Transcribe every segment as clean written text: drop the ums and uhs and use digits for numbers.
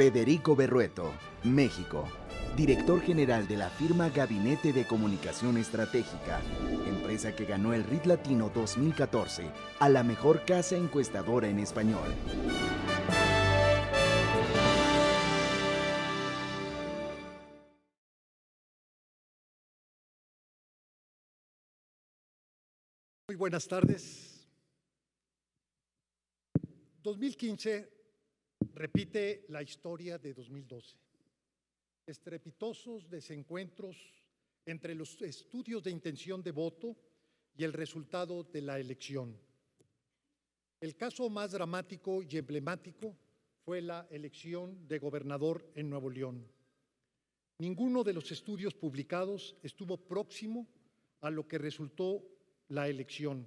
Federico Berrueto, México. Director general de la firma Gabinete de Comunicación Estratégica, empresa que ganó el RIT Latino 2014 a la mejor casa encuestadora en español. Muy buenas tardes. 2015 repite la historia de 2012. Estrepitosos desencuentros entre los estudios de intención de voto y el resultado de la elección. El caso más dramático y emblemático fue la elección de gobernador en Nuevo León. Ninguno de los estudios publicados estuvo próximo a lo que resultó la elección.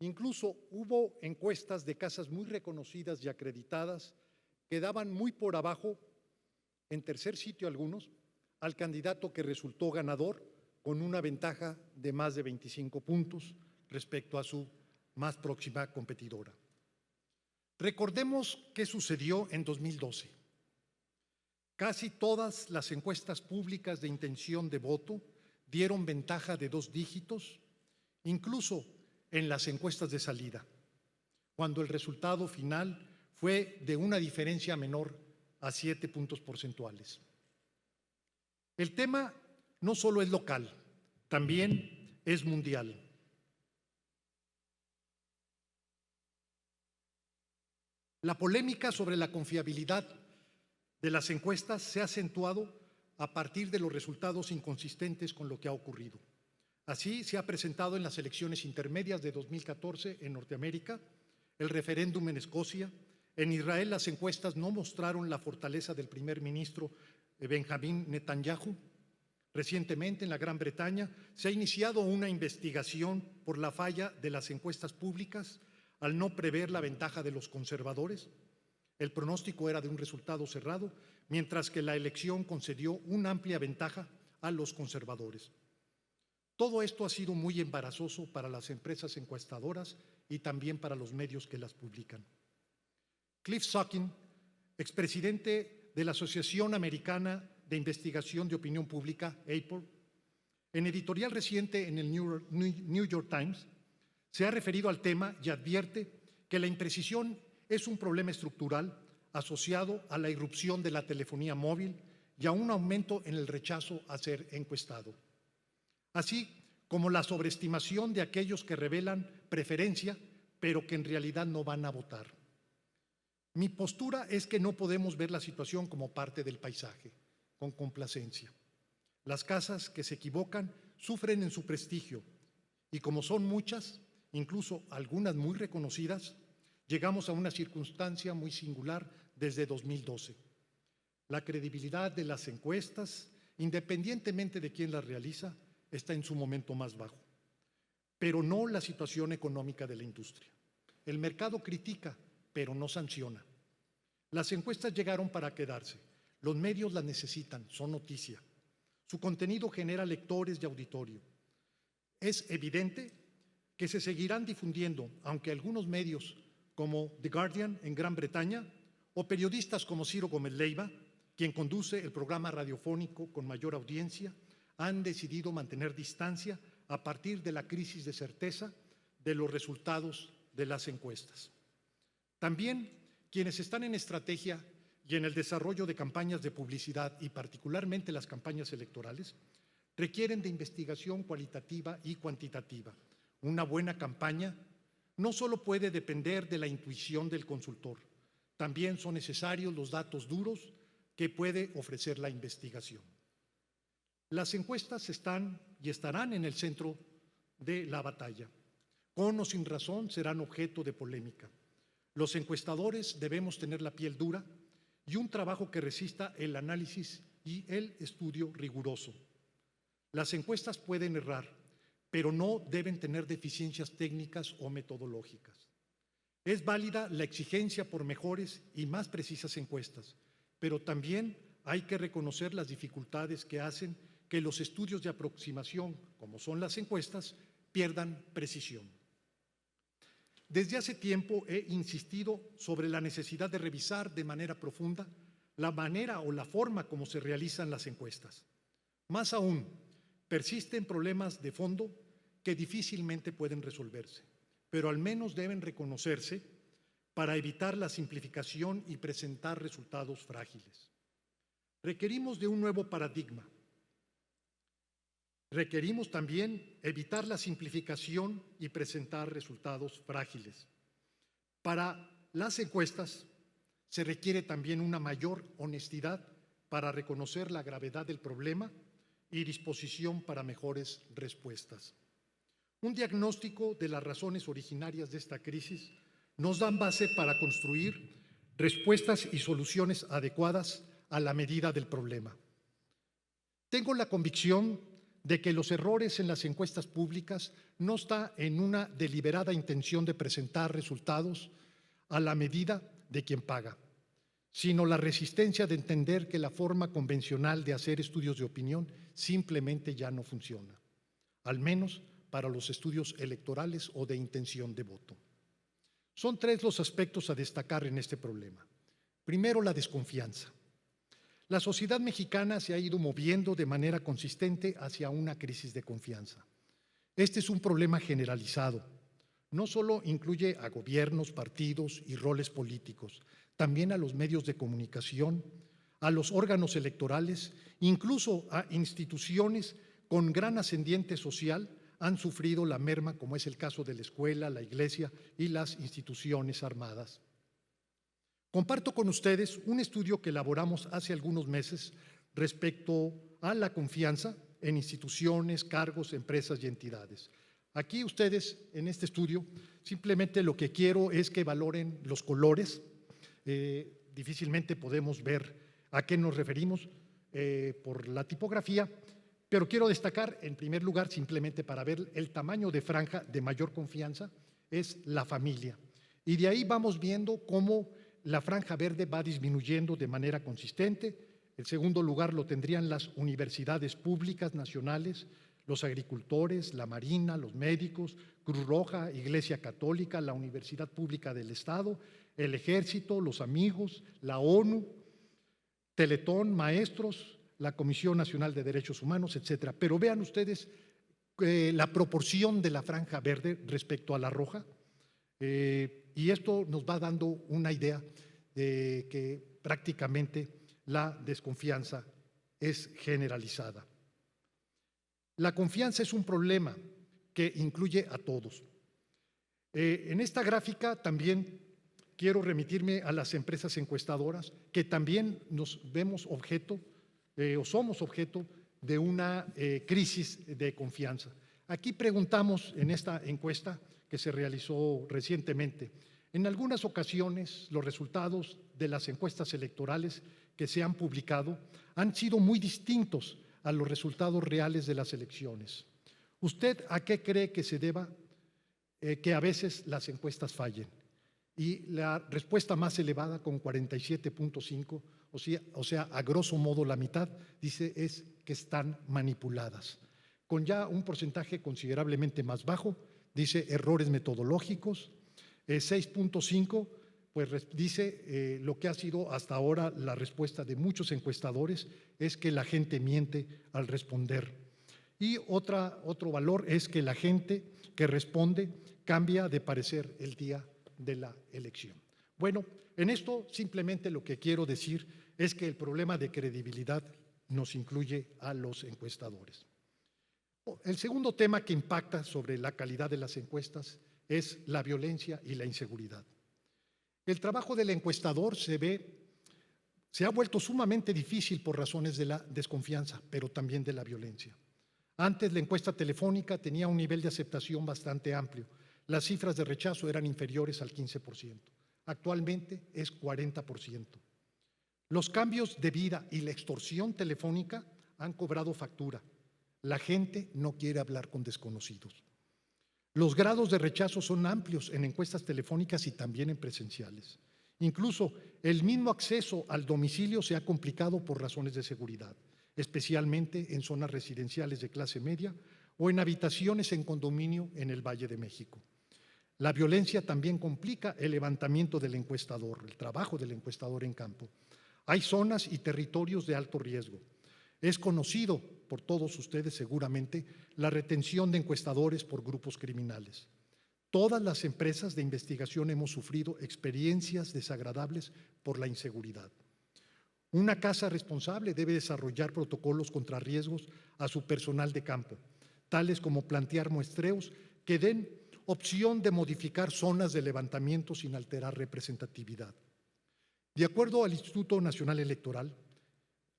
Incluso hubo encuestas de casas muy reconocidas y acreditadas que daban muy por abajo, en tercer sitio algunos, al candidato que resultó ganador con una ventaja de más de 25 puntos respecto a su más próxima competidora. Recordemos qué sucedió en 2012. Casi todas las encuestas públicas de intención de voto dieron ventaja de 2 dígitos, incluso en las encuestas de salida, cuando el resultado final fue de una diferencia menor a 7 puntos porcentuales. El tema no solo es local, también es mundial. La polémica sobre la confiabilidad de las encuestas se ha acentuado a partir de los resultados inconsistentes con lo que ha ocurrido. Así se ha presentado en las elecciones intermedias de 2014 en Norteamérica, el referéndum en Escocia. En Israel las encuestas no mostraron la fortaleza del primer ministro Benjamín Netanyahu. Recientemente en la Gran Bretaña se ha iniciado una investigación por la falla de las encuestas públicas al no prever la ventaja de los conservadores. El pronóstico era de un resultado cerrado, mientras que la elección concedió una amplia ventaja a los conservadores. Todo esto ha sido muy embarazoso para las empresas encuestadoras y también para los medios que las publican. Cliff Sucking, expresidente de la Asociación Americana de Investigación de Opinión Pública, APOR, en editorial reciente en el New York Times, se ha referido al tema y advierte que la imprecisión es un problema estructural asociado a la irrupción de la telefonía móvil y a un aumento en el rechazo a ser encuestado, así como la sobreestimación de aquellos que revelan preferencia, pero que en realidad no van a votar. Mi postura es que no podemos ver la situación como parte del paisaje, con complacencia. Las casas que se equivocan sufren en su prestigio y como son muchas, incluso algunas muy reconocidas, llegamos a una circunstancia muy singular desde 2012. La credibilidad de las encuestas, independientemente de quién las realiza, está en su momento más bajo, pero no la situación económica de la industria. El mercado critica, pero no sanciona. Las encuestas llegaron para quedarse. Los medios las necesitan, son noticia. Su contenido genera lectores y auditorio. Es evidente que se seguirán difundiendo, aunque algunos medios como The Guardian en Gran Bretaña o periodistas como Ciro Gómez Leiva, quien conduce el programa radiofónico con mayor audiencia, han decidido mantener distancia a partir de la crisis de certeza de los resultados de las encuestas. También quienes están en estrategia y en el desarrollo de campañas de publicidad y particularmente las campañas electorales requieren de investigación cualitativa y cuantitativa. Una buena campaña no solo puede depender de la intuición del consultor, también son necesarios los datos duros que puede ofrecer la investigación. Las encuestas están y estarán en el centro de la batalla. Con o sin razón serán objeto de polémica. Los encuestadores debemos tener la piel dura y un trabajo que resista el análisis y el estudio riguroso. Las encuestas pueden errar, pero no deben tener deficiencias técnicas o metodológicas. Es válida la exigencia por mejores y más precisas encuestas, pero también hay que reconocer las dificultades que hacen que los estudios de aproximación, como son las encuestas, pierdan precisión. Desde hace tiempo he insistido sobre la necesidad de revisar de manera profunda la manera o la forma como se realizan las encuestas. Más aún, persisten problemas de fondo que difícilmente pueden resolverse, pero al menos deben reconocerse para evitar la simplificación y presentar resultados frágiles. Requerimos de un nuevo paradigma. Requerimos también evitar la simplificación y presentar resultados frágiles. Para las encuestas se requiere también una mayor honestidad para reconocer la gravedad del problema y disposición para mejores respuestas. Un diagnóstico de las razones originarias de esta crisis nos dan base para construir respuestas y soluciones adecuadas a la medida del problema. Tengo la convicción de que los errores en las encuestas públicas no están en una deliberada intención de presentar resultados a la medida de quien paga, sino la resistencia de entender que la forma convencional de hacer estudios de opinión simplemente ya no funciona, al menos para los estudios electorales o de intención de voto. Son tres los aspectos a destacar en este problema. Primero, la desconfianza. La sociedad mexicana se ha ido moviendo de manera consistente hacia una crisis de confianza. Este es un problema generalizado. No solo incluye a gobiernos, partidos y roles políticos, también a los medios de comunicación, a los órganos electorales, incluso a instituciones con gran ascendiente social han sufrido la merma, como es el caso de la escuela, la iglesia y las instituciones armadas. Comparto con ustedes un estudio que elaboramos hace algunos meses respecto a la confianza en instituciones, cargos, empresas y entidades. Aquí ustedes, en este estudio, simplemente lo que quiero es que valoren los colores. Difícilmente podemos ver a qué nos referimos por la tipografía, pero quiero destacar, en primer lugar, simplemente para ver el tamaño de franja de mayor confianza, es la familia. Y de ahí vamos viendo cómo la franja verde va disminuyendo de manera consistente. El segundo lugar lo tendrían las universidades públicas nacionales, los agricultores, la Marina, los médicos, Cruz Roja, Iglesia Católica, la Universidad Pública del Estado, el Ejército, los amigos, la ONU, Teletón, maestros, la Comisión Nacional de Derechos Humanos, etcétera. Pero vean ustedes la proporción de la franja verde respecto a la roja, y esto nos va dando una idea de que prácticamente la desconfianza es generalizada. La confianza es un problema que incluye a todos. En esta gráfica también quiero remitirme a las empresas encuestadoras, que también nos vemos objeto o somos objeto de una crisis de confianza. Aquí preguntamos en esta encuesta que se realizó recientemente, en algunas ocasiones los resultados de las encuestas electorales que se han publicado han sido muy distintos a los resultados reales de las elecciones. ¿Usted a qué cree que se deba que a veces las encuestas fallen? Y la respuesta más elevada, con 47.5, o sea, a grosso modo la mitad, dice es que están manipuladas. Con ya un porcentaje considerablemente más bajo, dice errores metodológicos. 6.5, pues dice lo que ha sido hasta ahora la respuesta de muchos encuestadores, es que la gente miente al responder. Y otro valor es que la gente que responde cambia de parecer el día de la elección. Bueno, en esto simplemente lo que quiero decir es que el problema de credibilidad nos incluye a los encuestadores. El segundo tema que impacta sobre la calidad de las encuestas es la violencia y la inseguridad. El trabajo del encuestador se ha vuelto sumamente difícil por razones de la desconfianza, pero también de la violencia. Antes la encuesta telefónica tenía un nivel de aceptación bastante amplio. Las cifras de rechazo eran inferiores al 15%. Actualmente es 40%. Los cambios de vida y la extorsión telefónica han cobrado factura. La gente no quiere hablar con desconocidos. Los grados de rechazo son amplios en encuestas telefónicas y también en presenciales. Incluso el mismo acceso al domicilio se ha complicado por razones de seguridad, especialmente en zonas residenciales de clase media o en habitaciones en condominio en el Valle de México. La violencia también complica el levantamiento del encuestador, el trabajo del encuestador en campo. Hay zonas y territorios de alto riesgo. Es conocido por todos ustedes seguramente la retención de encuestadores por grupos criminales. Todas las empresas de investigación hemos sufrido experiencias desagradables por la inseguridad. Una casa responsable debe desarrollar protocolos contra riesgos a su personal de campo, tales como plantear muestreos que den opción de modificar zonas de levantamiento sin alterar representatividad. De acuerdo al Instituto Nacional Electoral,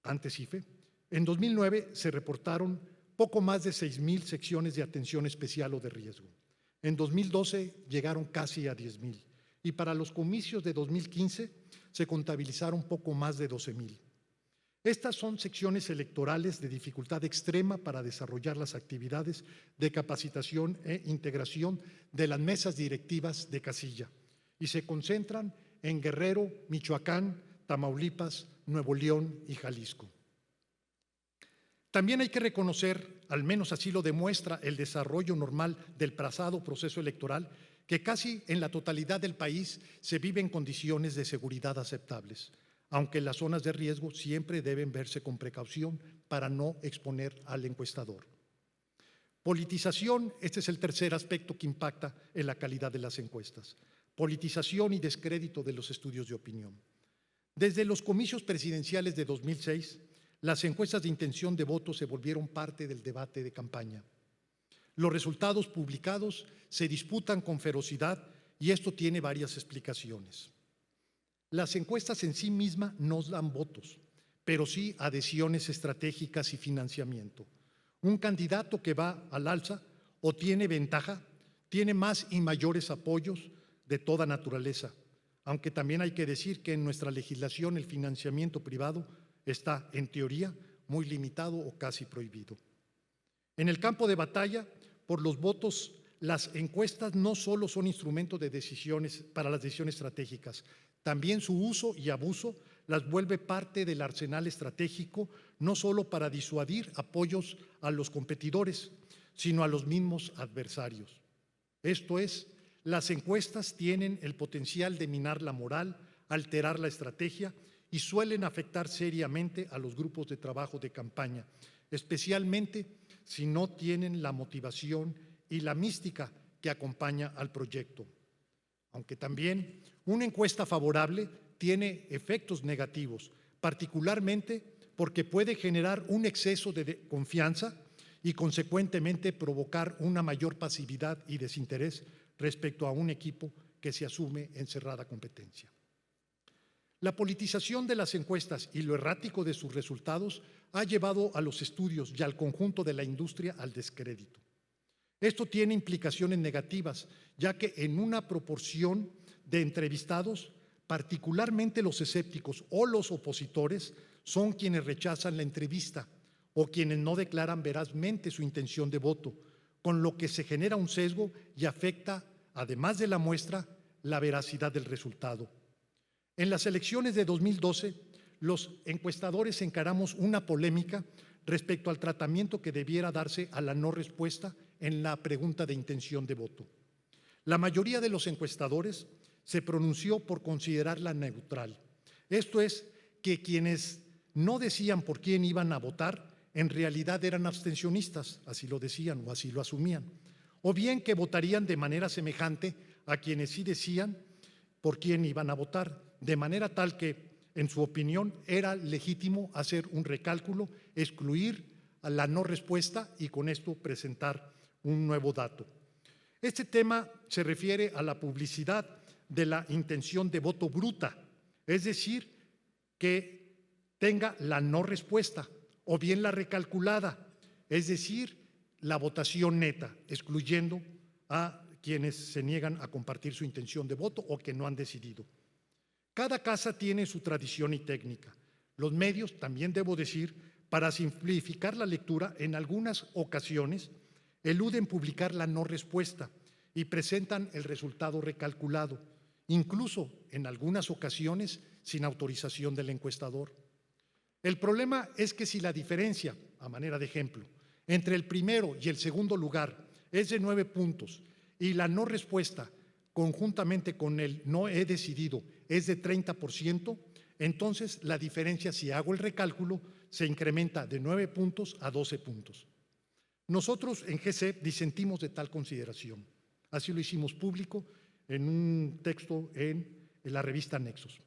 antes IFE, en 2009 se reportaron poco más de 6,000 secciones de atención especial o de riesgo. En 2012 llegaron casi a 10,000 y para los comicios de 2015 se contabilizaron poco más de 12,000. Estas son secciones electorales de dificultad extrema para desarrollar las actividades de capacitación e integración de las mesas directivas de casilla y se concentran en Guerrero, Michoacán, Tamaulipas, Nuevo León y Jalisco. También hay que reconocer, al menos así lo demuestra el desarrollo normal del pasado proceso electoral, que casi en la totalidad del país se vive en condiciones de seguridad aceptables, aunque las zonas de riesgo siempre deben verse con precaución para no exponer al encuestador. Politización, este es el tercer aspecto que impacta en la calidad de las encuestas. Politización y descrédito de los estudios de opinión. Desde los comicios presidenciales de 2006, las encuestas de intención de voto se volvieron parte del debate de campaña. Los resultados publicados se disputan con ferocidad y esto tiene varias explicaciones. Las encuestas en sí mismas no dan votos, pero sí adhesiones estratégicas y financiamiento. Un candidato que va al alza o tiene ventaja, tiene más y mayores apoyos de toda naturaleza, aunque también hay que decir que en nuestra legislación el financiamiento privado está, en teoría, muy limitado o casi prohibido. En el campo de batalla, por los votos, las encuestas no solo son instrumento de decisiones para las decisiones estratégicas, también su uso y abuso las vuelve parte del arsenal estratégico, no solo para disuadir apoyos a los competidores, sino a los mismos adversarios. Esto es, las encuestas tienen el potencial de minar la moral, alterar la estrategia y suelen afectar seriamente a los grupos de trabajo de campaña, especialmente si no tienen la motivación y la mística que acompaña al proyecto. Aunque también una encuesta favorable tiene efectos negativos, particularmente porque puede generar un exceso de confianza y consecuentemente provocar una mayor pasividad y desinterés respecto a un equipo que se asume en cerrada competencia. La politización de las encuestas y lo errático de sus resultados ha llevado a los estudios y al conjunto de la industria al descrédito. Esto tiene implicaciones negativas, ya que en una proporción de entrevistados, particularmente los escépticos o los opositores, son quienes rechazan la entrevista o quienes no declaran verazmente su intención de voto, con lo que se genera un sesgo y afecta, además de la muestra, la veracidad del resultado. En las elecciones de 2012, los encuestadores encaramos una polémica respecto al tratamiento que debiera darse a la no respuesta en la pregunta de intención de voto. La mayoría de los encuestadores se pronunció por considerarla neutral. Esto es, que quienes no decían por quién iban a votar, en realidad eran abstencionistas, así lo decían o así lo asumían, o bien que votarían de manera semejante a quienes sí decían por quién iban a votar, de manera tal que, en su opinión, era legítimo hacer un recálculo, excluir a la no respuesta y con esto presentar un nuevo dato. Este tema se refiere a la publicidad de la intención de voto bruta, es decir, que tenga la no respuesta o bien la recalculada, es decir, la votación neta, excluyendo a quienes se niegan a compartir su intención de voto o que no han decidido. Cada casa tiene su tradición y técnica. Los medios, también debo decir, para simplificar la lectura, en algunas ocasiones eluden publicar la no respuesta y presentan el resultado recalculado, incluso en algunas ocasiones sin autorización del encuestador. El problema es que si la diferencia, a manera de ejemplo, entre el primero y el segundo lugar es de 9 puntos y la no respuesta conjuntamente con el no he decidido es de 30%, entonces la diferencia, si hago el recálculo, se incrementa de 9 puntos a 12 puntos. Nosotros en GC disentimos de tal consideración. Así lo hicimos público en un texto en la revista Nexos.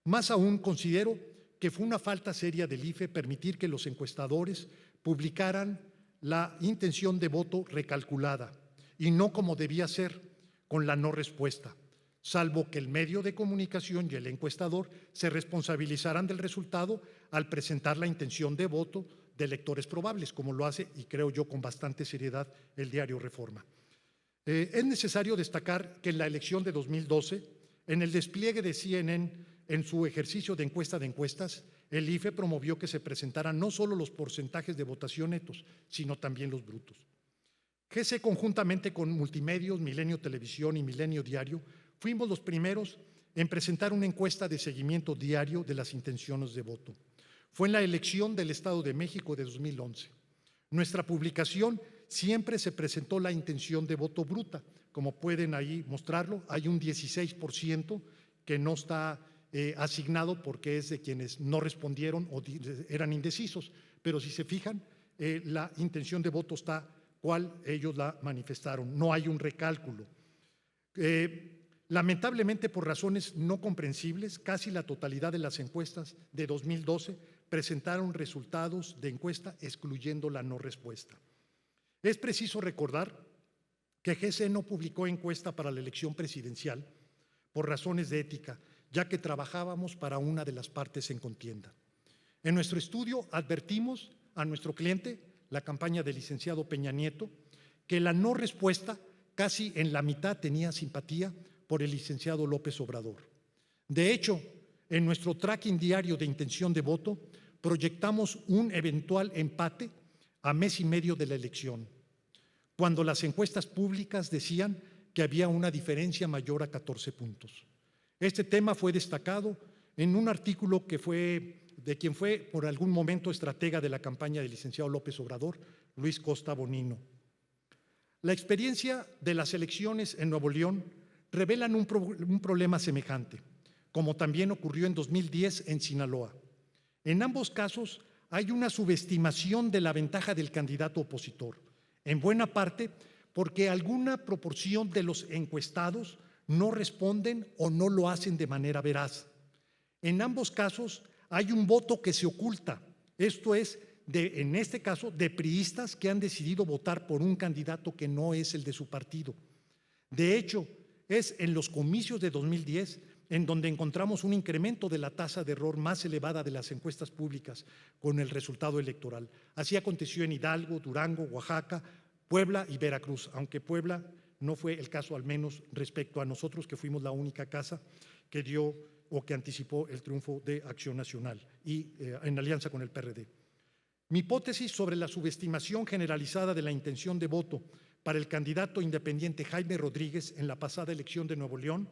Más aún, considero que fue una falta seria del IFE permitir que los encuestadores publicaran la intención de voto recalculada y no como debía ser, con la no respuesta, salvo que el medio de comunicación y el encuestador se responsabilizaran del resultado al presentar la intención de voto de electores probables, como lo hace, y creo yo, con bastante seriedad, el diario Reforma. Es necesario destacar que en la elección de 2012, en el despliegue de CNN en su ejercicio de encuesta de encuestas, el IFE promovió que se presentaran no solo los porcentajes de votación netos, sino también los brutos. GC, conjuntamente con Multimedios, Milenio Televisión y Milenio Diario, fuimos los primeros en presentar una encuesta de seguimiento diario de las intenciones de voto. Fue en la elección del Estado de México de 2011. Nuestra publicación siempre se presentó la intención de voto bruta. Como pueden ahí mostrarlo, hay un 16% que no está asignado porque es de quienes no respondieron o eran indecisos. Pero si se fijan, la intención de voto está cual ellos la manifestaron. No hay un recálculo. Lamentablemente, por razones no comprensibles, casi la totalidad de las encuestas de 2012 presentaron resultados de encuesta excluyendo la no respuesta. Es preciso recordar que GC no publicó encuesta para la elección presidencial por razones de ética, ya que trabajábamos para una de las partes en contienda. En nuestro estudio advertimos a nuestro cliente, la campaña del licenciado Peña Nieto, que la no respuesta casi en la mitad tenía simpatía por el licenciado López Obrador. De hecho, en nuestro tracking diario de intención de voto, proyectamos un eventual empate a mes y medio de la elección, cuando las encuestas públicas decían que había una diferencia mayor a 14 puntos. Este tema fue destacado en un artículo que fue de quien fue por algún momento estratega de la campaña del licenciado López Obrador, Luis Costa Bonino. La experiencia de las elecciones en Nuevo León revelan un problema semejante, como también ocurrió en 2010 en Sinaloa. En ambos casos hay una subestimación de la ventaja del candidato opositor, en buena parte porque alguna proporción de los encuestados no responden o no lo hacen de manera veraz. En ambos casos hay un voto que se oculta, esto es, en este caso, de priistas que han decidido votar por un candidato que no es el de su partido. De hecho, es en los comicios de 2010 en donde encontramos un incremento de la tasa de error más elevada de las encuestas públicas con el resultado electoral. Así aconteció en Hidalgo, Durango, Oaxaca, Puebla y Veracruz, aunque Puebla no fue el caso, al menos respecto a nosotros, que fuimos la única casa que dio o que anticipó el triunfo de Acción Nacional y en alianza con el PRD. Mi hipótesis sobre la subestimación generalizada de la intención de voto para el candidato independiente Jaime Rodríguez en la pasada elección de Nuevo León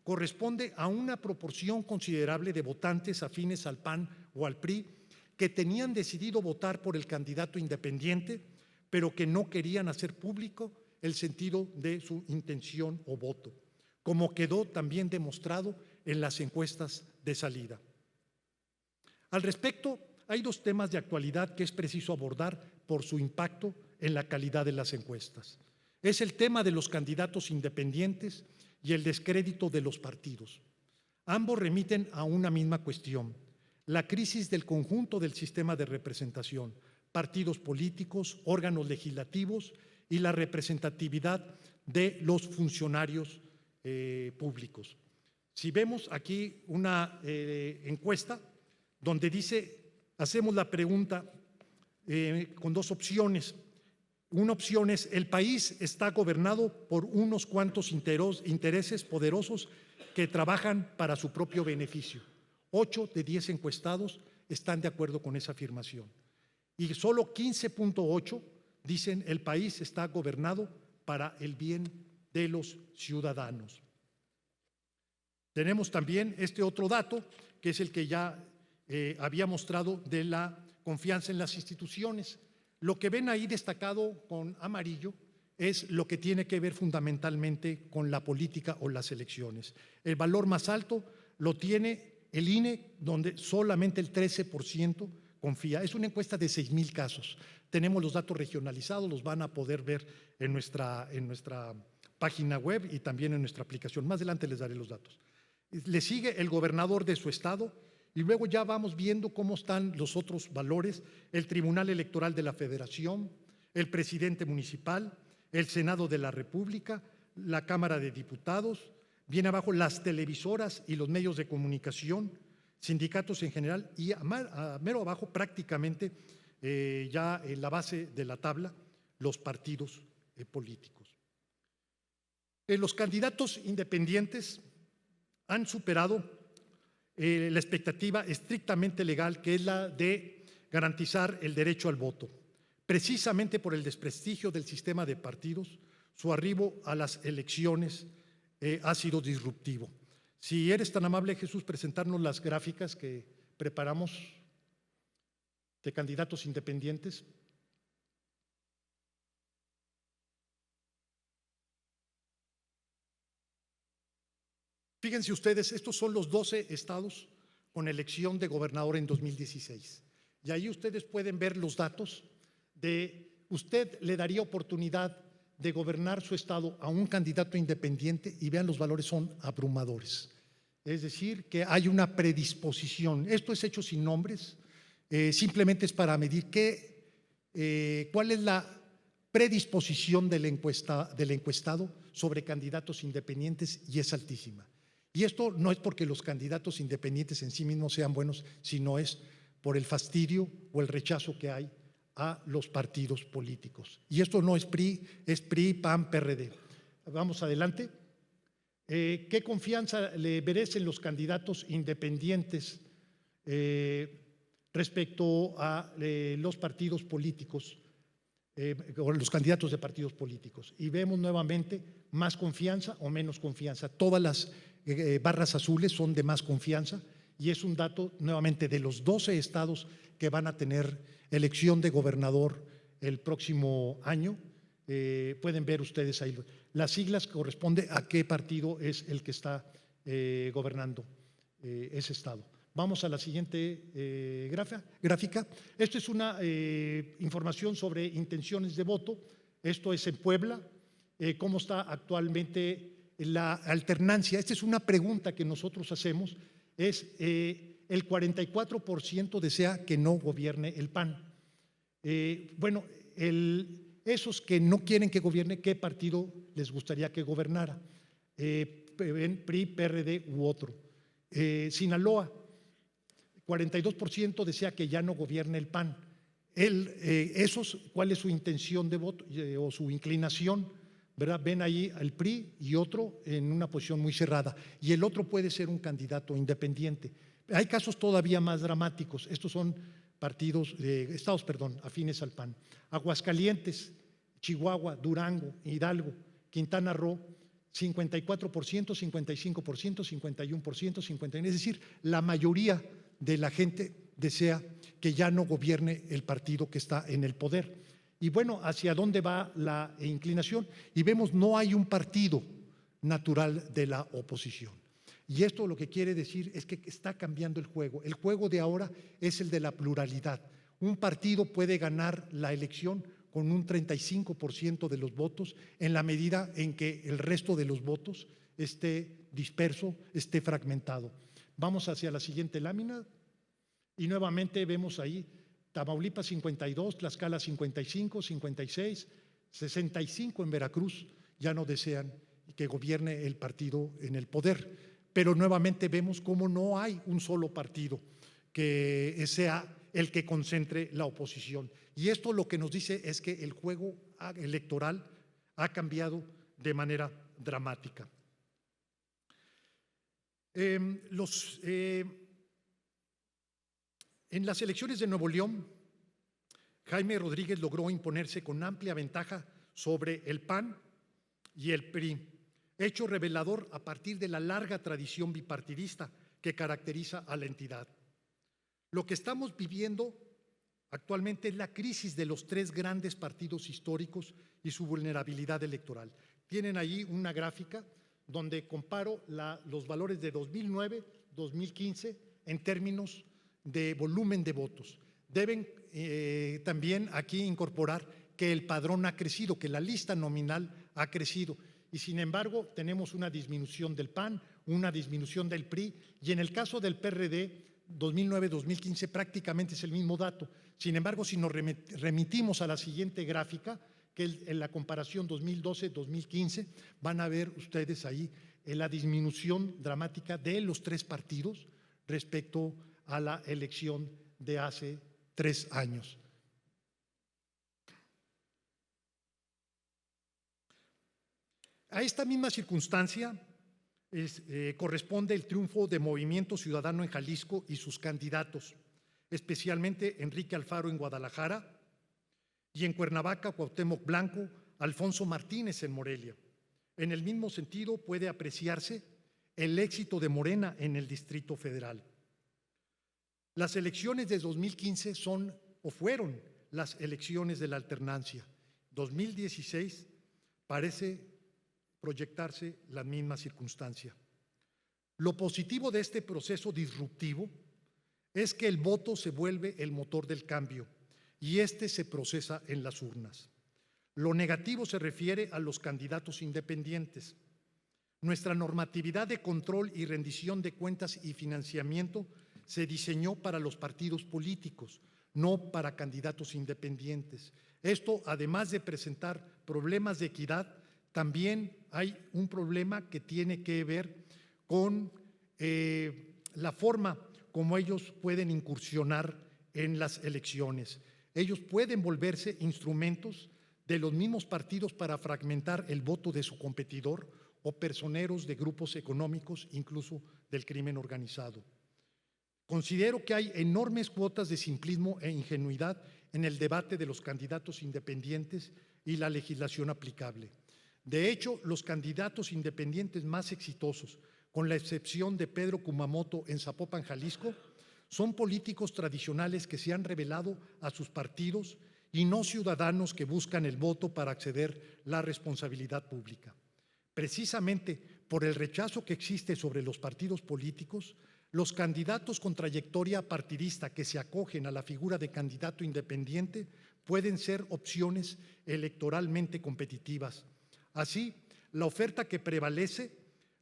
corresponde a una proporción considerable de votantes afines al PAN o al PRI que tenían decidido votar por el candidato independiente, pero que no querían hacer público el sentido de su intención o voto, como quedó también demostrado en las encuestas de salida. Al respecto, hay dos temas de actualidad que es preciso abordar por su impacto en la calidad de las encuestas. Es el tema de los candidatos independientes y el descrédito de los partidos. Ambos remiten a una misma cuestión, la crisis del conjunto del sistema de representación, partidos políticos, órganos legislativos y la representatividad de los funcionarios públicos. Si vemos aquí una encuesta donde dice, hacemos la pregunta con dos opciones. Una opción es, el país está gobernado por unos cuantos intereses poderosos que trabajan para su propio beneficio. 8 de 10 encuestados están de acuerdo con esa afirmación. Y solo 15.8 dicen, el país está gobernado para el bien de los ciudadanos. Tenemos también este otro dato, que es el que ya había mostrado de la confianza en las instituciones. Lo que ven ahí destacado con amarillo es lo que tiene que ver fundamentalmente con la política o las elecciones. El valor más alto lo tiene El INE, donde solamente el 13% confía. Es una encuesta de 6,000 casos. Tenemos los datos regionalizados, los van a poder ver en nuestra página web y también en nuestra aplicación. Más adelante les daré los datos. Le sigue el gobernador de su estado y luego ya vamos viendo cómo están los otros valores: el Tribunal Electoral de la Federación, el presidente municipal, el Senado de la República, la Cámara de Diputados, viene abajo las televisoras y los medios de comunicación, sindicatos en general, y a mero abajo prácticamente ya en la base de la tabla, los partidos políticos. Los candidatos independientes han superado la expectativa estrictamente legal, que es la de garantizar el derecho al voto. Precisamente por el desprestigio del sistema de partidos, su arribo a las elecciones ha sido disruptivo. Si eres tan amable, Jesús, presentarnos las gráficas que preparamos de candidatos independientes. Fíjense ustedes, estos son los 12 estados con elección de gobernador en 2016. Y ahí ustedes pueden ver los datos de usted le daría oportunidad de gobernar su estado a un candidato independiente y vean, los valores son abrumadores. Es decir, que hay una predisposición. Esto es hecho sin nombres, simplemente es para medir cuál es la predisposición del encuestado sobre candidatos independientes, y es altísima. Y esto no es porque los candidatos independientes en sí mismos sean buenos, sino es por el fastidio o el rechazo que hay a los partidos políticos. Y esto no es PRI, es PRI, PAN, PRD. Vamos adelante. ¿Qué confianza le merecen los candidatos independientes respecto a los partidos políticos, o los candidatos de partidos políticos? Y vemos nuevamente más confianza o menos confianza. Todas las barras azules son de más confianza, y es un dato nuevamente de los 12 estados que van a tener elección de gobernador el próximo año. Pueden ver ustedes ahí las siglas, corresponde a qué partido es el que está gobernando ese estado. Vamos a la siguiente gráfica. Esto es una información sobre intenciones de voto. Esto es en Puebla. ¿Cómo está actualmente la alternancia? Esta es una pregunta que nosotros hacemos. El 44% desea que no gobierne el PAN. Esos que no quieren que gobierne, ¿qué partido les gustaría que gobernara? PRI, PRD u otro. Sinaloa, 42% desea que ya no gobierne el PAN. ¿Cuál es su intención de voto o su inclinación? ¿Verdad? Ven ahí al PRI y otro en una posición muy cerrada, y el otro puede ser un candidato independiente. Hay casos todavía más dramáticos. Estos son estados afines al PAN. Aguascalientes, Chihuahua, Durango, Hidalgo, Quintana Roo, 54%, 55%, 51%, 51%. Es decir, la mayoría de la gente desea que ya no gobierne el partido que está en el poder. Y bueno, ¿hacia dónde va la inclinación? Y vemos, no hay un partido natural de la oposición. Y esto lo que quiere decir es que está cambiando el juego. El juego de ahora es el de la pluralidad. Un partido puede ganar la elección con un 35% de los votos, en la medida en que el resto de los votos esté disperso, esté fragmentado. Vamos hacia la siguiente lámina y nuevamente vemos ahí Tamaulipas 52, Tlaxcala 55, 56, 65 en Veracruz. Ya no desean que gobierne el partido en el poder, pero nuevamente vemos cómo no hay un solo partido que sea el que concentre la oposición. Y esto lo que nos dice es que el juego electoral ha cambiado de manera dramática. En las elecciones de Nuevo León, Jaime Rodríguez logró imponerse con amplia ventaja sobre el PAN y el PRI, hecho revelador a partir de la larga tradición bipartidista que caracteriza a la entidad. Lo que estamos viviendo actualmente es la crisis de los tres grandes partidos históricos y su vulnerabilidad electoral. Tienen ahí una gráfica donde comparo los valores de 2009, 2015 en términos de volumen de votos. Deben también aquí incorporar que el padrón ha crecido, que la lista nominal ha crecido, y sin embargo tenemos una disminución del PAN, una disminución del PRI, y en el caso del PRD 2009-2015 prácticamente es el mismo dato. Sin embargo, si nos remitimos a la siguiente gráfica, que en la comparación 2012-2015, van a ver ustedes ahí la disminución dramática de los tres partidos respecto a la elección de hace 3 años. A esta misma circunstancia corresponde el triunfo de Movimiento Ciudadano en Jalisco y sus candidatos, especialmente Enrique Alfaro en Guadalajara y en Cuernavaca, Cuauhtémoc Blanco, Alfonso Martínez en Morelia. En el mismo sentido puede apreciarse el éxito de Morena en el Distrito Federal. Las elecciones de 2015 son o fueron las elecciones de la alternancia. 2016 parece proyectarse la misma circunstancia. Lo positivo de este proceso disruptivo es que el voto se vuelve el motor del cambio y este se procesa en las urnas. Lo negativo se refiere a los candidatos independientes. Nuestra normatividad de control y rendición de cuentas y financiamiento se diseñó para los partidos políticos, no para candidatos independientes. Esto, además de presentar problemas de equidad, también hay un problema que tiene que ver con la forma como ellos pueden incursionar en las elecciones. Ellos pueden volverse instrumentos de los mismos partidos para fragmentar el voto de su competidor o personeros de grupos económicos, incluso del crimen organizado. Considero que hay enormes cuotas de simplismo e ingenuidad en el debate de los candidatos independientes y la legislación aplicable. De hecho, los candidatos independientes más exitosos, con la excepción de Pedro Kumamoto en Zapopan, Jalisco, son políticos tradicionales que se han revelado a sus partidos y no ciudadanos que buscan el voto para acceder a la responsabilidad pública. Precisamente por el rechazo que existe sobre los partidos políticos, los candidatos con trayectoria partidista que se acogen a la figura de candidato independiente pueden ser opciones electoralmente competitivas. Así, la oferta que prevalece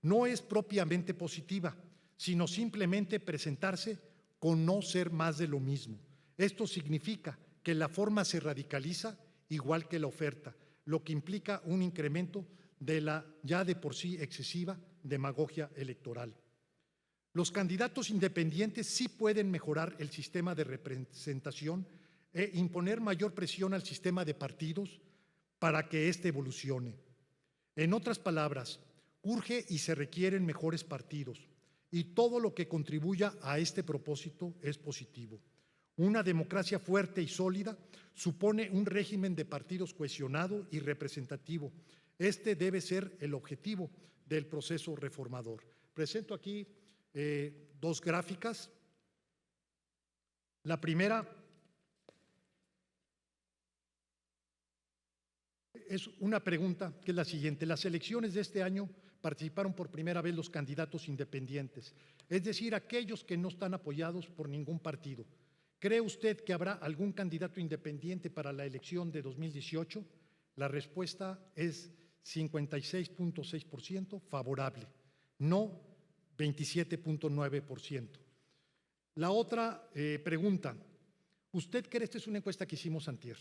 no es propiamente positiva, sino simplemente presentarse con no ser más de lo mismo. Esto significa que la forma se radicaliza igual que la oferta, lo que implica un incremento de la ya de por sí excesiva demagogia electoral. Los candidatos independientes sí pueden mejorar el sistema de representación e imponer mayor presión al sistema de partidos para que éste evolucione. En otras palabras, urge y se requieren mejores partidos, y todo lo que contribuya a este propósito es positivo. Una democracia fuerte y sólida supone un régimen de partidos cohesionado y representativo. Este debe ser el objetivo del proceso reformador. Presento aquí 2 gráficas. La primera es una pregunta que es la siguiente. Las elecciones de este año participaron por primera vez los candidatos independientes, es decir, aquellos que no están apoyados por ningún partido. ¿Cree usted que habrá algún candidato independiente para la elección de 2018? La respuesta es 56.6% favorable, no 27.9%. La otra pregunta, ¿usted cree, esta es una encuesta que hicimos antier,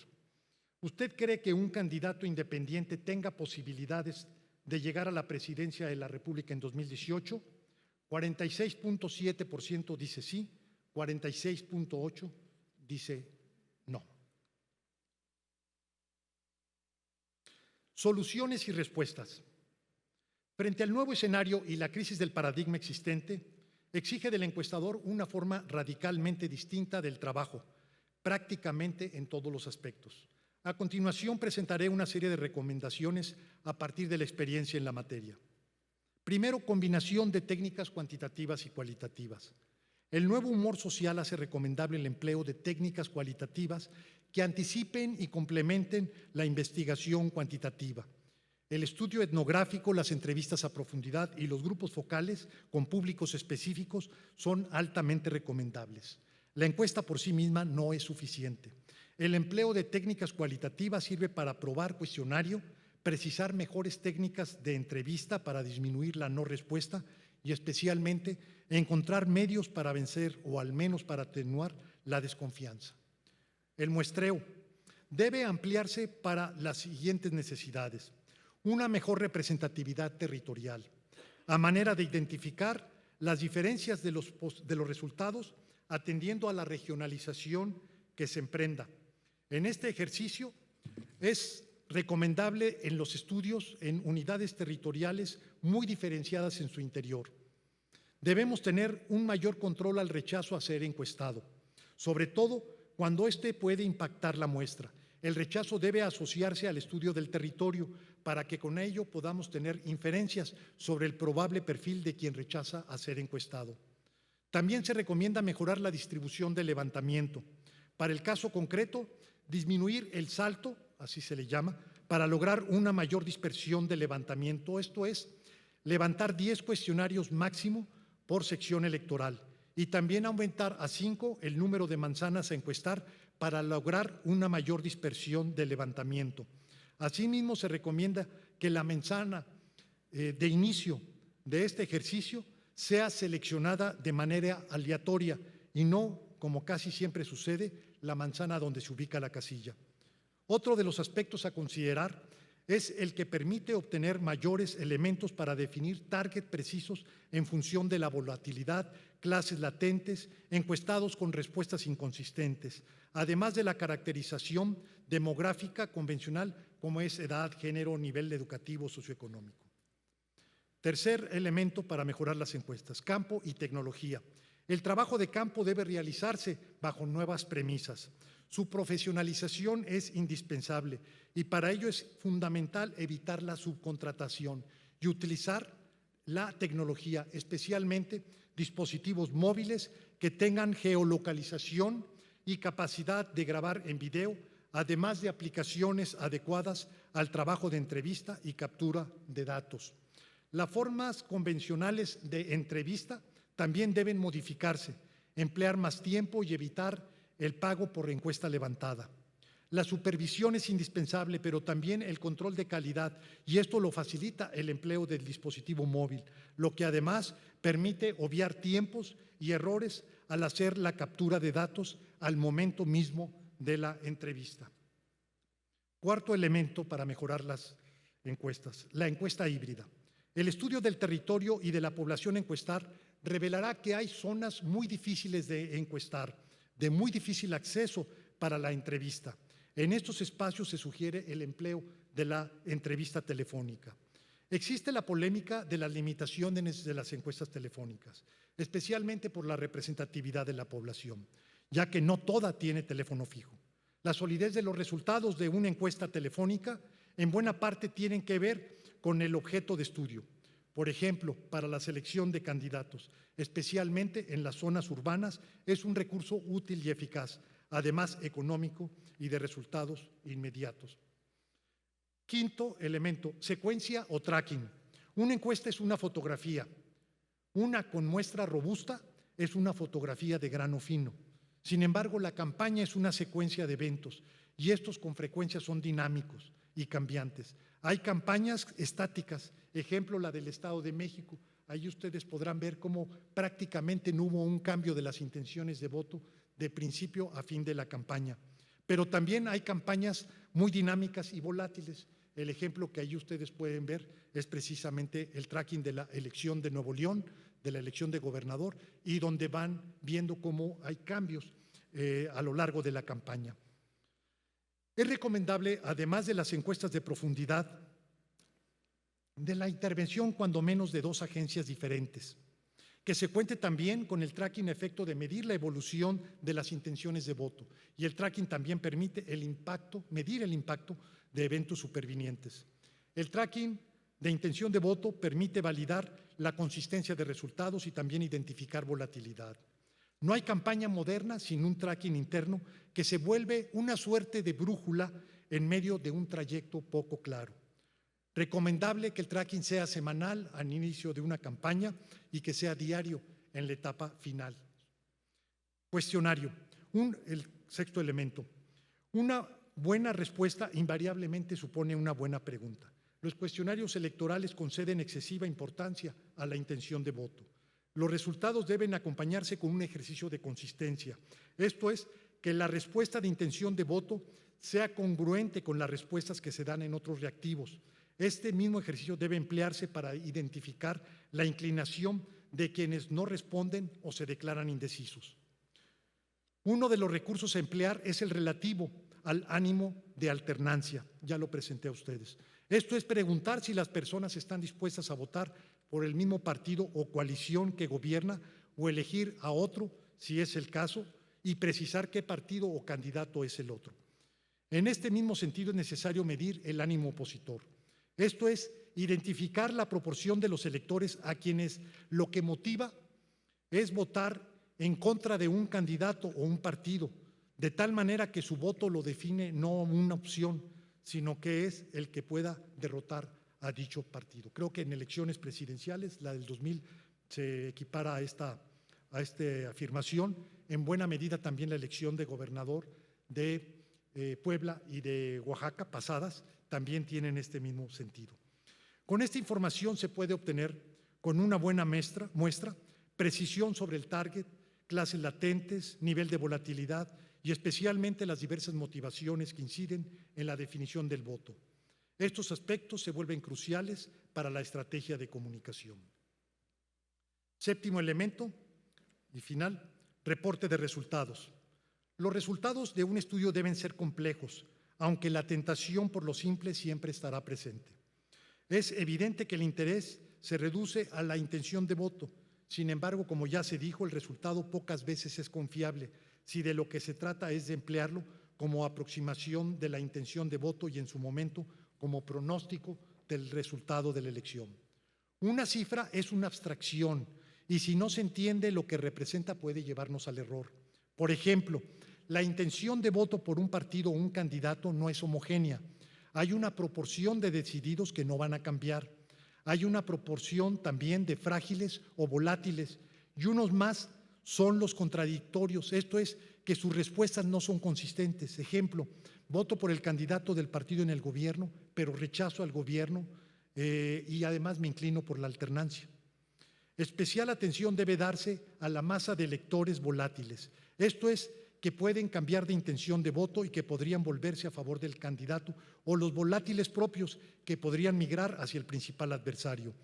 ¿usted cree que un candidato independiente tenga posibilidades de llegar a la presidencia de la República en 2018? 46.7% dice sí, 46.8% dice no. Soluciones y respuestas. Frente al nuevo escenario y la crisis del paradigma existente, exige del encuestador una forma radicalmente distinta del trabajo, prácticamente en todos los aspectos. A continuación presentaré una serie de recomendaciones a partir de la experiencia en la materia. Primero, combinación de técnicas cuantitativas y cualitativas. El nuevo humor social hace recomendable el empleo de técnicas cualitativas que anticipen y complementen la investigación cuantitativa. El estudio etnográfico, las entrevistas a profundidad y los grupos focales con públicos específicos son altamente recomendables. La encuesta por sí misma no es suficiente. El empleo de técnicas cualitativas sirve para probar cuestionario, precisar mejores técnicas de entrevista para disminuir la no respuesta y especialmente encontrar medios para vencer o al menos para atenuar la desconfianza. El muestreo debe ampliarse para las siguientes necesidades: una mejor representatividad territorial, a manera de identificar las diferencias de los resultados atendiendo a la regionalización que se emprenda. En este ejercicio es recomendable en los estudios en unidades territoriales muy diferenciadas en su interior. Debemos tener un mayor control al rechazo a ser encuestado, sobre todo cuando éste puede impactar la muestra. El rechazo debe asociarse al estudio del territorio para que con ello podamos tener inferencias sobre el probable perfil de quien rechaza a ser encuestado. También se recomienda mejorar la distribución del levantamiento. Para el caso concreto, disminuir el salto, así se le llama, para lograr una mayor dispersión del levantamiento. Esto es, levantar 10 cuestionarios máximo por sección electoral y también aumentar a 5 el número de manzanas a encuestar para lograr una mayor dispersión del levantamiento. Asimismo, se recomienda que la manzana de inicio de este ejercicio sea seleccionada de manera aleatoria y no, como casi siempre sucede, la manzana donde se ubica la casilla. Otro de los aspectos a considerar es el que permite obtener mayores elementos para definir target precisos en función de la volatilidad, clases latentes, encuestados con respuestas inconsistentes, además de la caracterización demográfica convencional como es edad, género, nivel educativo, socioeconómico. Tercer elemento para mejorar las encuestas: campo y tecnología. El trabajo de campo debe realizarse bajo nuevas premisas. Su profesionalización es indispensable y para ello es fundamental evitar la subcontratación y utilizar la tecnología, especialmente dispositivos móviles que tengan geolocalización y capacidad de grabar en video, además de aplicaciones adecuadas al trabajo de entrevista y captura de datos. Las formas convencionales de entrevista también deben modificarse, emplear más tiempo y evitar el pago por encuesta levantada. La supervisión es indispensable, pero también el control de calidad, y esto lo facilita el empleo del dispositivo móvil, lo que además permite obviar tiempos y errores al hacer la captura de datos al momento mismo de la entrevista. Cuarto elemento para mejorar las encuestas: la encuesta híbrida. El estudio del territorio y de la población a encuestar revelará que hay zonas muy difíciles de encuestar, de muy difícil acceso para la entrevista. En estos espacios se sugiere el empleo de la entrevista telefónica. Existe la polémica de las limitaciones de las encuestas telefónicas, especialmente por la representatividad de la población, ya que no toda tiene teléfono fijo. La solidez de los resultados de una encuesta telefónica en buena parte tienen que ver con el objeto de estudio. Por ejemplo, para la selección de candidatos, especialmente en las zonas urbanas, es un recurso útil y eficaz, además económico y de resultados inmediatos. Quinto elemento: secuencia o tracking. Una encuesta es una fotografía. Una con muestra robusta es una fotografía de grano fino. Sin embargo, la campaña es una secuencia de eventos y estos con frecuencia son dinámicos y cambiantes. Hay campañas estáticas, ejemplo la del Estado de México. Ahí ustedes podrán ver cómo prácticamente no hubo un cambio de las intenciones de voto de principio a fin de la campaña. Pero también hay campañas muy dinámicas y volátiles. El ejemplo que ahí ustedes pueden ver es precisamente el tracking de la elección de Nuevo León, de la elección de gobernador, y donde van viendo cómo hay cambios a lo largo de la campaña. Es recomendable, además de las encuestas de profundidad, de la intervención cuando menos de 2 agencias diferentes, que se cuente también con el tracking a efecto de medir la evolución de las intenciones de voto, y el tracking también permite medir el impacto de eventos supervinientes. El tracking de intención de voto permite validar la consistencia de resultados y también identificar volatilidad. No hay campaña moderna sin un tracking interno que se vuelve una suerte de brújula en medio de un trayecto poco claro. Recomendable que el tracking sea semanal al inicio de una campaña y que sea diario en la etapa final. Cuestionario. El sexto elemento. Una buena respuesta invariablemente supone una buena pregunta. Los cuestionarios electorales conceden excesiva importancia a la intención de voto. Los resultados deben acompañarse con un ejercicio de consistencia. Esto es, que la respuesta de intención de voto sea congruente con las respuestas que se dan en otros reactivos. Este mismo ejercicio debe emplearse para identificar la inclinación de quienes no responden o se declaran indecisos. Uno de los recursos a emplear es el relativo al ánimo de alternancia. Ya lo presenté a ustedes. Esto es preguntar si las personas están dispuestas a votar por el mismo partido o coalición que gobierna o elegir a otro, si es el caso, y precisar qué partido o candidato es el otro. En este mismo sentido es necesario medir el ánimo opositor. Esto es, identificar la proporción de los electores a quienes lo que motiva es votar en contra de un candidato o un partido, de tal manera que su voto lo define no una opción, sino que es el que pueda derrotar a dicho partido. Creo que en elecciones presidenciales, la del 2000 se equipara a esta afirmación, en buena medida también la elección de gobernador de Puebla y de Oaxaca pasadas también tienen este mismo sentido. Con esta información se puede obtener con una buena muestra, precisión sobre el target, clases latentes, nivel de volatilidad y especialmente las diversas motivaciones que inciden en la definición del voto. Estos aspectos se vuelven cruciales para la estrategia de comunicación. Séptimo elemento y final, reporte de resultados. Los resultados de un estudio deben ser complejos, aunque la tentación por lo simple siempre estará presente. Es evidente que el interés se reduce a la intención de voto. Sin embargo, como ya se dijo, el resultado pocas veces es confiable si de lo que se trata es de emplearlo como aproximación de la intención de voto y en su momento como pronóstico del resultado de la elección. Una cifra es una abstracción y si no se entiende lo que representa puede llevarnos al error. Por ejemplo, la intención de voto por un partido o un candidato no es homogénea. Hay una proporción de decididos que no van a cambiar. Hay una proporción también de frágiles o volátiles y unos más son los contradictorios. Esto es, que sus respuestas no son consistentes. Ejemplo, voto por el candidato del partido en el gobierno, pero rechazo al gobierno y además me inclino por la alternancia. Especial atención debe darse a la masa de electores volátiles. Esto es, que pueden cambiar de intención de voto y que podrían volverse a favor del candidato, o los volátiles propios que podrían migrar hacia el principal adversario.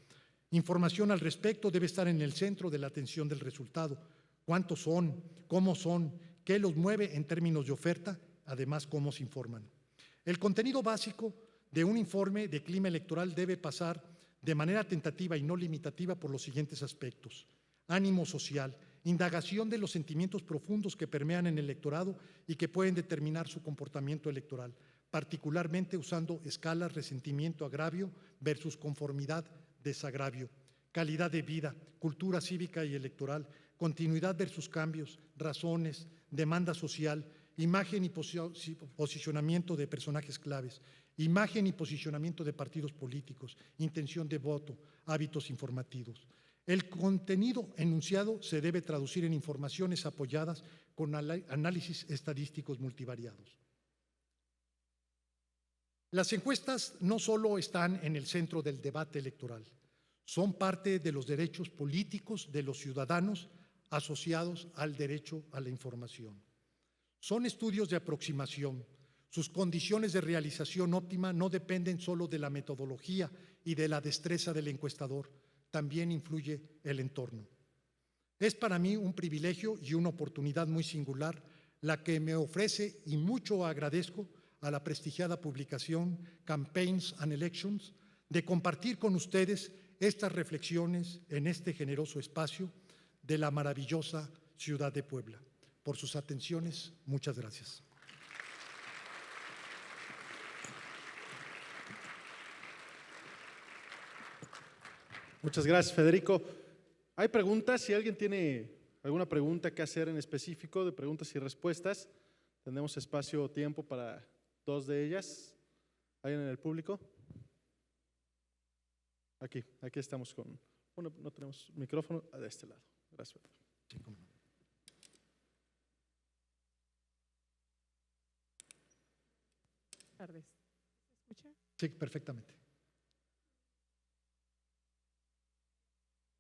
Información al respecto debe estar en el centro de la atención del resultado. ¿Cuántos son? ¿Cómo son? ¿Qué los mueve en términos de oferta? Además, ¿cómo se informan? El contenido básico de un informe de clima electoral debe pasar de manera tentativa y no limitativa por los siguientes aspectos. Ánimo social, indagación de los sentimientos profundos que permean en el electorado y que pueden determinar su comportamiento electoral, particularmente usando escalas resentimiento-agravio versus conformidad-desagravio, calidad de vida, cultura cívica y electoral, continuidad versus cambios, razones, demanda social, imagen y posicionamiento de personajes claves, imagen y posicionamiento de partidos políticos, intención de voto, hábitos informativos. El contenido enunciado se debe traducir en informaciones apoyadas con análisis estadísticos multivariados. Las encuestas no solo están en el centro del debate electoral, son parte de los derechos políticos de los ciudadanos asociados al derecho a la información. Son estudios de aproximación. Sus condiciones de realización óptima no dependen solo de la metodología y de la destreza del encuestador, también influye el entorno. Es para mí un privilegio y una oportunidad muy singular la que me ofrece y mucho agradezco a la prestigiada publicación Campaigns and Elections de compartir con ustedes estas reflexiones en este generoso espacio de la maravillosa ciudad de Puebla. Por sus atenciones, muchas gracias. Muchas gracias, Federico. Hay preguntas, si alguien tiene alguna pregunta que hacer en específico, de preguntas y respuestas, tenemos espacio o tiempo para dos de ellas. ¿Alguien en el público? Aquí estamos con… Bueno, no tenemos micrófono de este lado. Gracias. Sí, cómo no. Buenas tardes. ¿Se escucha? Sí, perfectamente.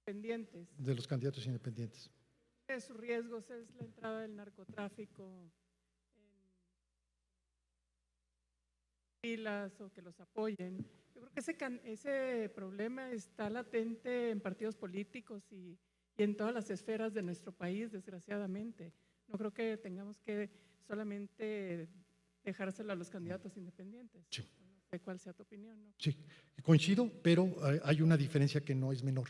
Pendientes. De los candidatos independientes. De sus riesgos es la entrada del narcotráfico en filas o que los apoyen. Yo creo que ese problema está latente en partidos políticos y en todas las esferas de nuestro país, desgraciadamente. No creo que tengamos que solamente dejárselo a los candidatos independientes. Sí. No sé cuál sea tu opinión, ¿no? Sí, coincido, pero hay una diferencia que no es menor,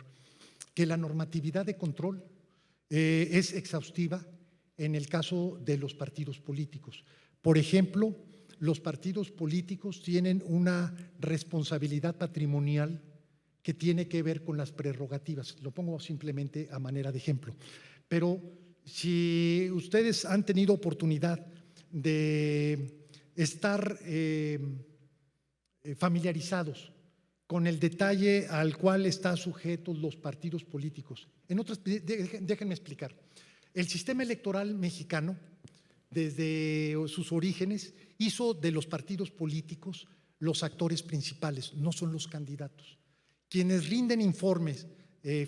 que la normatividad de control es exhaustiva en el caso de los partidos políticos. Por ejemplo, los partidos políticos tienen una responsabilidad patrimonial que tiene que ver con las prerrogativas. Lo pongo simplemente a manera de ejemplo. Pero si ustedes han tenido oportunidad de estar familiarizados con el detalle al cual están sujetos los partidos políticos. Déjenme explicar. El sistema electoral mexicano, desde sus orígenes, hizo de los partidos políticos los actores principales, no son los candidatos. Quienes rinden informes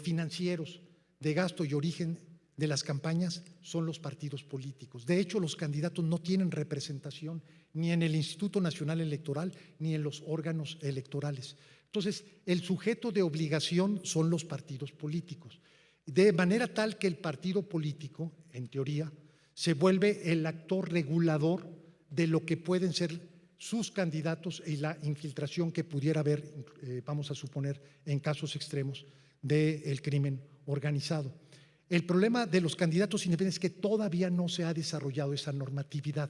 financieros de gasto y origen de las campañas son los partidos políticos. De hecho, los candidatos no tienen representación ni en el Instituto Nacional Electoral ni en los órganos electorales. Entonces, el sujeto de obligación son los partidos políticos, de manera tal que el partido político, en teoría, se vuelve el actor regulador de lo que pueden ser sus candidatos y la infiltración que pudiera haber, vamos a suponer, en casos extremos del crimen organizado. El problema de los candidatos independientes es que todavía no se ha desarrollado esa normatividad.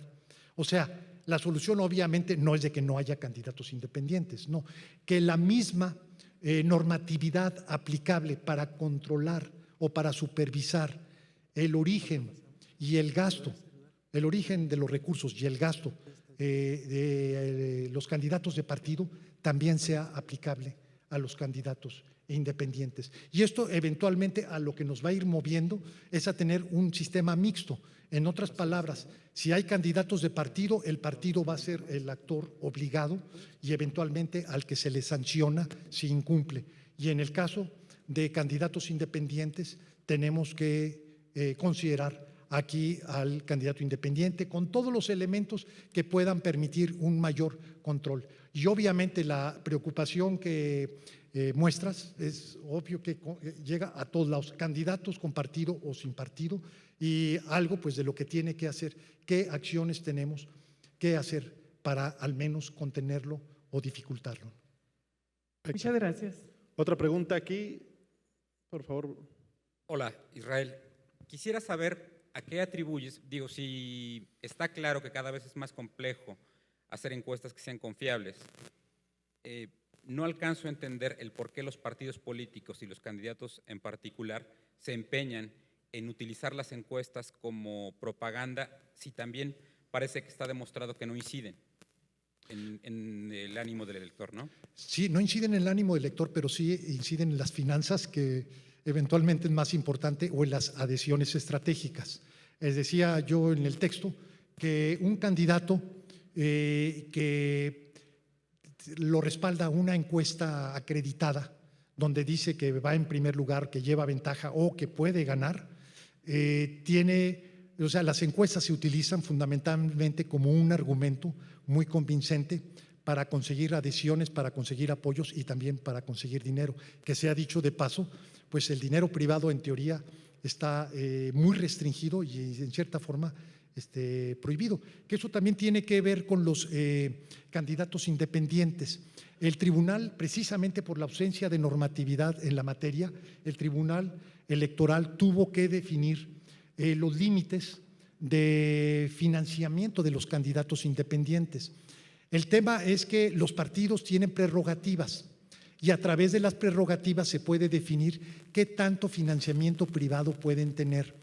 O sea, la solución obviamente no es de que no haya candidatos independientes, no, que la misma normatividad aplicable para controlar o para supervisar el origen y el gasto, el origen de los recursos y el gasto de los candidatos de partido también sea aplicable a los candidatos independientes. Y esto eventualmente a lo que nos va a ir moviendo es a tener un sistema mixto. En otras palabras, si hay candidatos de partido, el partido va a ser el actor obligado y eventualmente al que se le sanciona si incumple. Y en el caso de candidatos independientes, tenemos que considerar aquí al candidato independiente con todos los elementos que puedan permitir un mayor control. Y obviamente la preocupación que muestras es obvio que llega a todos lados, candidatos con partido o sin partido, y algo pues de lo que tiene que hacer, qué acciones tenemos que hacer para al menos contenerlo o dificultarlo. Muchas gracias. Otra pregunta aquí, por favor. Hola, Israel. Quisiera saber a qué atribuyes, digo, si está claro que cada vez es más complejo hacer encuestas que sean confiables, no alcanzo a entender el por qué los partidos políticos y los candidatos en particular se empeñan en utilizar las encuestas como propaganda, si también parece que está demostrado que no inciden en el ánimo del elector, ¿no? Sí, no inciden en el ánimo del elector, pero sí inciden en las finanzas, que eventualmente es más importante, o en las adhesiones estratégicas. Les decía yo en el texto que un candidato que lo respalda una encuesta acreditada donde dice que va en primer lugar, que lleva ventaja o que puede ganar, las encuestas se utilizan fundamentalmente como un argumento muy convincente para conseguir adhesiones, para conseguir apoyos y también para conseguir dinero. Que sea dicho de paso, pues el dinero privado en teoría está muy restringido y en cierta forma prohibido, que eso también tiene que ver con los candidatos independientes. El tribunal, precisamente por la ausencia de normatividad en la materia, el Tribunal Electoral tuvo que definir los límites de financiamiento de los candidatos independientes. El tema es que los partidos tienen prerrogativas y a través de las prerrogativas se puede definir qué tanto financiamiento privado pueden tener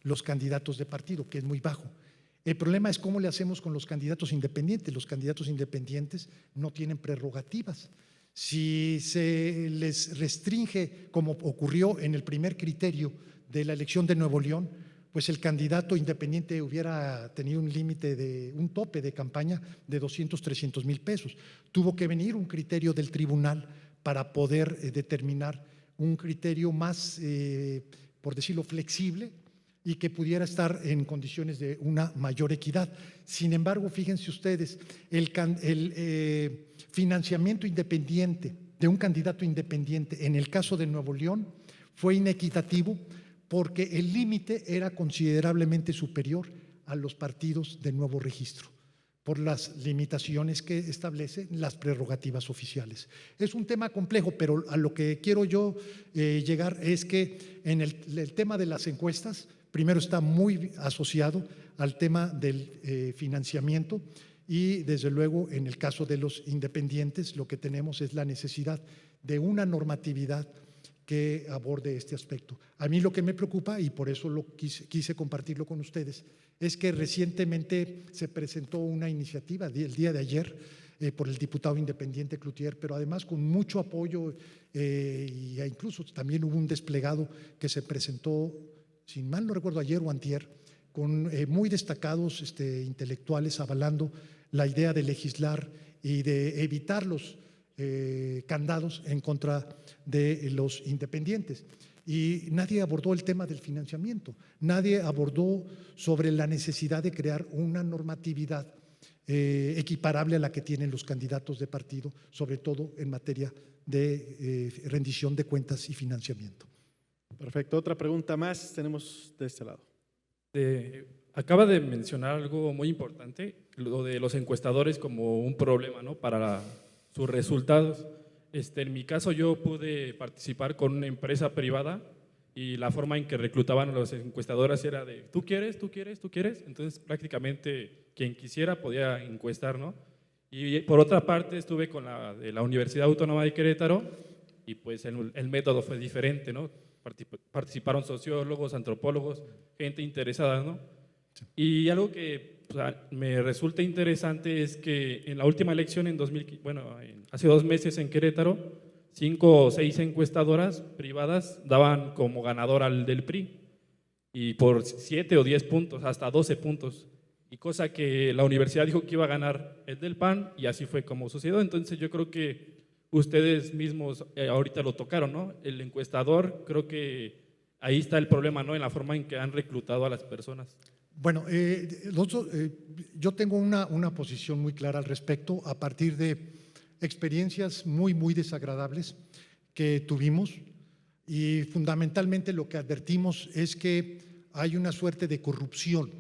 los candidatos de partido, que es muy bajo. El problema es cómo le hacemos con los candidatos independientes. Los candidatos independientes no tienen prerrogativas. Si se les restringe, como ocurrió en el primer criterio de la elección de Nuevo León, pues el candidato independiente hubiera tenido un tope de campaña de 200, 300 mil pesos. Tuvo que venir un criterio del tribunal para poder determinar un criterio más, por decirlo, flexible y que pudiera estar en condiciones de una mayor equidad. Sin embargo, fíjense ustedes, el financiamiento independiente de un candidato independiente en el caso de Nuevo León fue inequitativo porque el límite era considerablemente superior a los partidos de nuevo registro, por las limitaciones que establecen las prerrogativas oficiales. Es un tema complejo, pero a lo que quiero yo llegar es que en el tema de las encuestas, primero está muy asociado al tema del financiamiento y desde luego en el caso de los independientes lo que tenemos es la necesidad de una normatividad que aborde este aspecto. A mí lo que me preocupa, y por eso quise compartirlo con ustedes, es que recientemente se presentó una iniciativa el día de ayer por el diputado independiente Cloutier, pero además con mucho apoyo e incluso también hubo un desplegado que se presentó, sin mal no recuerdo, ayer o antier, con muy destacados intelectuales avalando la idea de legislar y de evitar los candados en contra de los independientes. Y nadie abordó el tema del financiamiento, nadie abordó sobre la necesidad de crear una normatividad equiparable a la que tienen los candidatos de partido, sobre todo en materia de rendición de cuentas y financiamiento. Perfecto, otra pregunta más tenemos de este lado. Acaba de mencionar algo muy importante, lo de los encuestadores como un problema, ¿no?, para sus resultados. En mi caso yo pude participar con una empresa privada y la forma en que reclutaban a los encuestadores era de tú quieres, entonces prácticamente quien quisiera podía encuestar, ¿no? Y por otra parte estuve con la de la Universidad Autónoma de Querétaro y pues el método fue diferente, ¿no? Participaron sociólogos, antropólogos, gente interesada, ¿no? Y algo que me resulta interesante es que en la última elección hace 2 meses en Querétaro, 5 o 6 encuestadoras privadas daban como ganador al del PRI y por 7 o 10 puntos, hasta 12 puntos, y cosa que la universidad dijo que iba a ganar el del PAN y así fue como sucedió. Entonces yo creo que ustedes mismos ahorita lo tocaron, ¿no? El encuestador, creo que ahí está el problema, ¿no?, en la forma en que han reclutado a las personas. Bueno, yo tengo una posición muy clara al respecto a partir de experiencias muy desagradables que tuvimos y fundamentalmente lo que advertimos es que hay una suerte de corrupción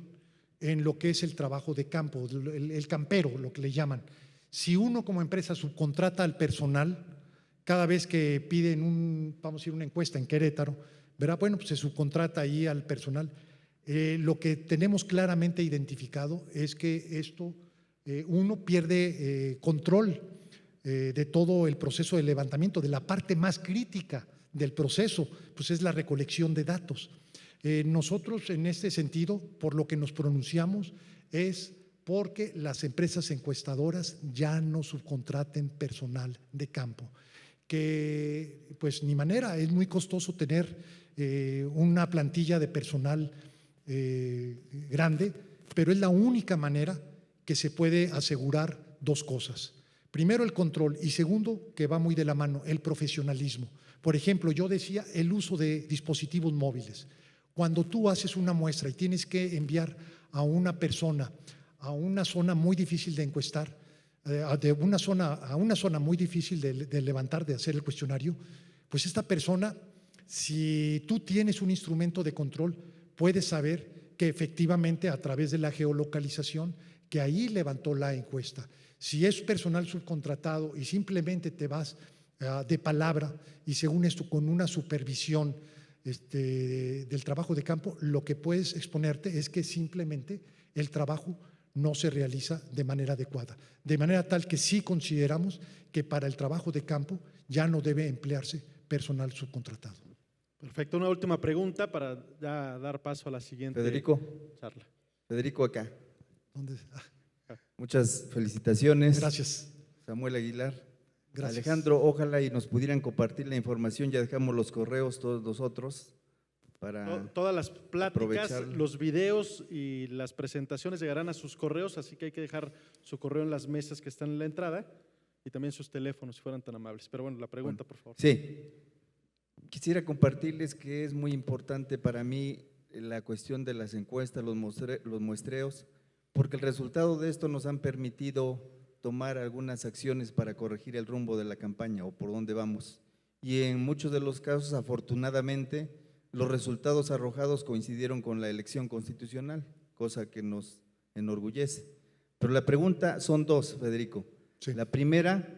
en lo que es el trabajo de campo, el campero, lo que le llaman. Si uno como empresa subcontrata al personal, cada vez que piden vamos a decir, una encuesta en Querétaro, ¿verdad? Bueno, pues se subcontrata ahí al personal. Lo que tenemos claramente identificado es que esto, uno pierde control de todo el proceso de levantamiento, de la parte más crítica del proceso, pues es la recolección de datos. Nosotros en este sentido, por lo que nos pronunciamos, es porque las empresas encuestadoras ya no subcontraten personal de campo, que pues ni manera, es muy costoso tener una plantilla de personal grande, pero es la única manera que se puede asegurar 2 cosas. Primero, el control y segundo, que va muy de la mano, el profesionalismo. Por ejemplo, yo decía el uso de dispositivos móviles. Cuando tú haces una muestra y tienes que enviar a una persona a una zona muy difícil de encuestar, a una zona muy difícil de levantar, de hacer el cuestionario, pues esta persona, si tú tienes un instrumento de control, puedes saber que efectivamente a través de la geolocalización que ahí levantó la encuesta. Si es personal subcontratado y simplemente te vas de palabra y según esto con una supervisión del trabajo de campo, lo que puedes exponerte es que simplemente el trabajo no se realiza de manera adecuada. De manera tal que sí consideramos que para el trabajo de campo ya no debe emplearse personal subcontratado. Perfecto, una última pregunta para ya dar paso a la siguiente charla. Federico acá. ¿Dónde? Muchas felicitaciones. Gracias. Samuel Aguilar. Gracias. Alejandro, ojalá y nos pudieran compartir la información, ya dejamos los correos todos nosotros para Todas las pláticas, aprovecharlo. los videos y las presentaciones llegarán a sus correos, así que hay que dejar su correo en las mesas que están en la entrada y también sus teléfonos, si fueran tan amables. Pero bueno, la pregunta, por favor. Sí, quisiera compartirles que es muy importante para mí la cuestión de las encuestas, los muestreos, porque el resultado de esto nos han permitido tomar algunas acciones para corregir el rumbo de la campaña o por dónde vamos. Y en muchos de los casos, afortunadamente, los resultados arrojados coincidieron con la elección constitucional, cosa que nos enorgullece. Pero la pregunta son dos, Federico. Sí. La primera,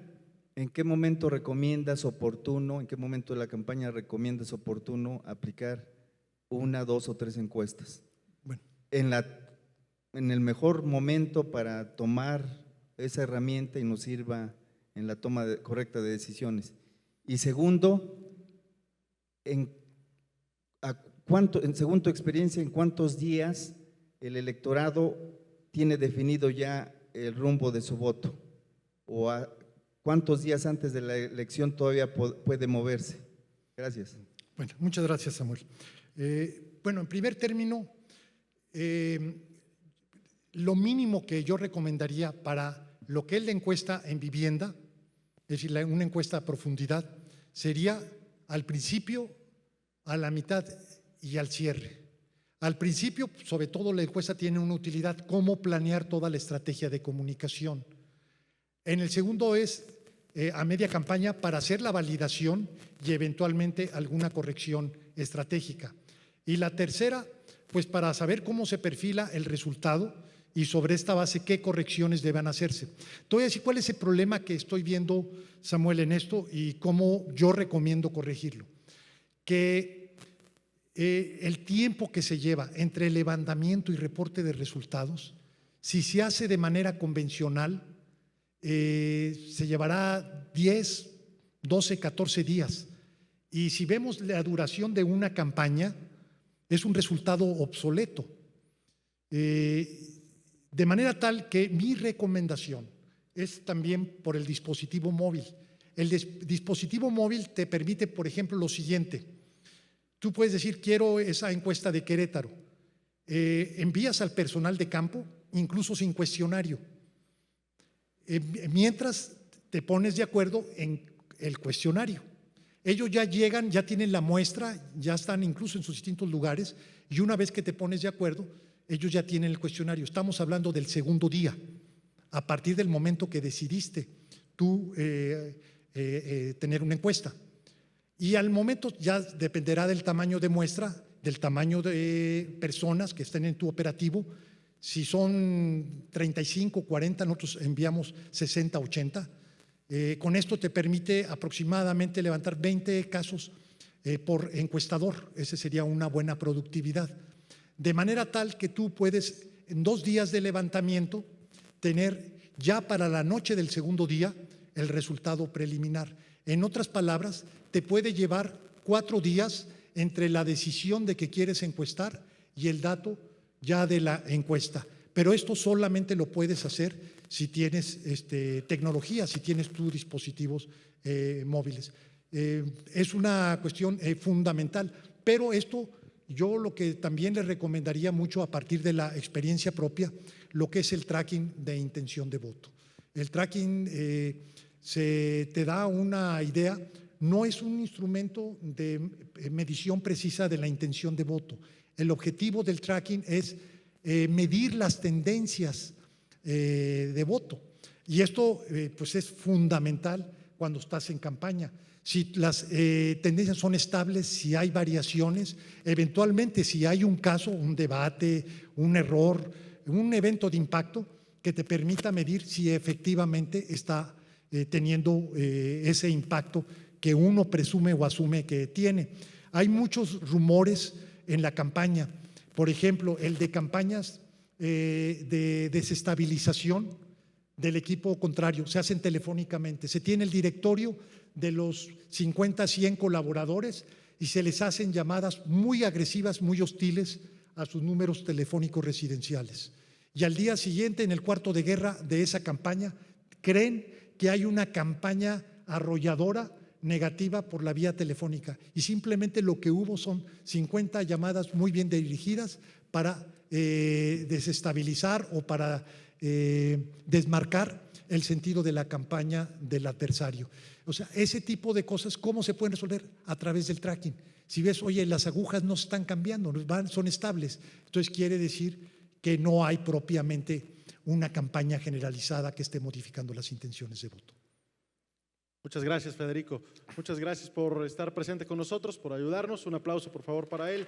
¿en qué momento recomiendas oportuno, en qué momento de la campaña recomiendas oportuno aplicar 1, 2 o 3 encuestas? Bueno. En el mejor momento para tomar esa herramienta y nos sirva en la toma correcta de decisiones. Y segundo, según tu experiencia, ¿en cuántos días el electorado tiene definido ya el rumbo de su voto? ¿O cuántos días antes de la elección todavía puede moverse? Gracias. Bueno, muchas gracias, Samuel. Bueno, en primer término, lo mínimo que yo recomendaría para lo que es la encuesta en vivienda, es decir, una encuesta a profundidad, sería al principio, a la mitad y al cierre. Al principio, sobre todo, la encuesta tiene una utilidad, cómo planear toda la estrategia de comunicación. En el segundo es a media campaña para hacer la validación y eventualmente alguna corrección estratégica. Y la tercera, pues para saber cómo se perfila el resultado y sobre esta base qué correcciones deben hacerse. Te voy a decir cuál es el problema que estoy viendo, Samuel, en esto y cómo yo recomiendo corregirlo. Que el tiempo que se lleva entre el levantamiento y reporte de resultados, si se hace de manera convencional, se llevará 10, 12, 14 días. Y si vemos la duración de una campaña, es un resultado obsoleto. De manera tal que mi recomendación es también por el dispositivo móvil. El dispositivo móvil te permite, por ejemplo, lo siguiente. Tú puedes decir, quiero esa encuesta de Querétaro. Envías al personal de campo, incluso sin cuestionario. Mientras te pones de acuerdo en el cuestionario. Ellos ya llegan, ya tienen la muestra, ya están incluso en sus distintos lugares y una vez que te pones de acuerdo, ellos ya tienen el cuestionario. Estamos hablando del segundo día, a partir del momento que decidiste tú tener una encuesta. Y al momento ya dependerá del tamaño de muestra, del tamaño de personas que estén en tu operativo. Si son 35, 40, nosotros enviamos 60, 80. Con esto te permite aproximadamente levantar 20 casos por encuestador. Esa sería una buena productividad. De manera tal que tú puedes, en 2 días de levantamiento, tener ya para la noche del segundo día el resultado preliminar. En otras palabras, te puede llevar 4 días entre la decisión de que quieres encuestar y el dato ya de la encuesta. Pero esto solamente lo puedes hacer si tienes tecnología, si tienes tus dispositivos móviles. Es una cuestión fundamental, pero esto yo lo que también le recomendaría mucho a partir de la experiencia propia, lo que es el tracking de intención de voto. El tracking se te da una idea, no es un instrumento de medición precisa de la intención de voto. El objetivo del tracking es medir las tendencias de voto. Y esto pues es fundamental cuando estás en campaña. Si las tendencias son estables, si hay variaciones, eventualmente si hay un caso, un debate, un error, un evento de impacto que te permita medir si efectivamente está teniendo ese impacto que uno presume o asume que tiene. Hay muchos rumores en la campaña, por ejemplo, el de campañas de desestabilización del equipo contrario, se hacen telefónicamente, se tiene el directorio de los 50 a 100 colaboradores y se les hacen llamadas muy agresivas, muy hostiles a sus números telefónicos residenciales. Y al día siguiente, en el cuarto de guerra de esa campaña, creen que hay una campaña arrolladora negativa por la vía telefónica y simplemente lo que hubo son 50 llamadas muy bien dirigidas para desestabilizar o para desmarcar el sentido de la campaña del adversario. O sea, ese tipo de cosas, ¿cómo se pueden resolver? A través del tracking. Si ves, oye, las agujas no están cambiando, son estables, entonces quiere decir que no hay propiamente una campaña generalizada que esté modificando las intenciones de voto. Muchas gracias, Federico. Muchas gracias por estar presente con nosotros, por ayudarnos. Un aplauso, por favor, para él.